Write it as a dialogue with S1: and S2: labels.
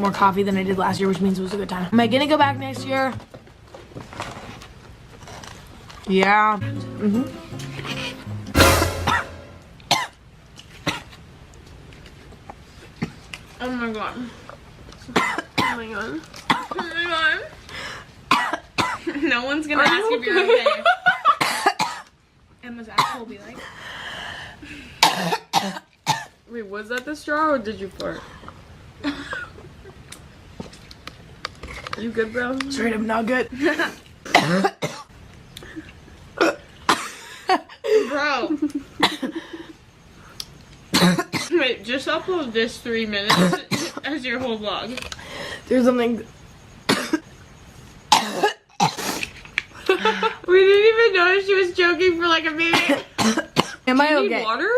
S1: more coffee than I did last year, which means it was a good time. Am I gonna go back next year? Yeah.
S2: Oh my god. Oh my god. Oh my god. No one's gonna ask if you're okay. Emma's asshole will be like. Wait, was that the straw or did you fart? You good, bro?
S1: Straight up not good.
S2: Bro. Wait, just upload this 3 minutes as your whole vlog.
S1: There's something.
S2: We didn't even notice she was joking for like a minute.
S1: Am I
S2: Do you need
S1: okay?
S2: water?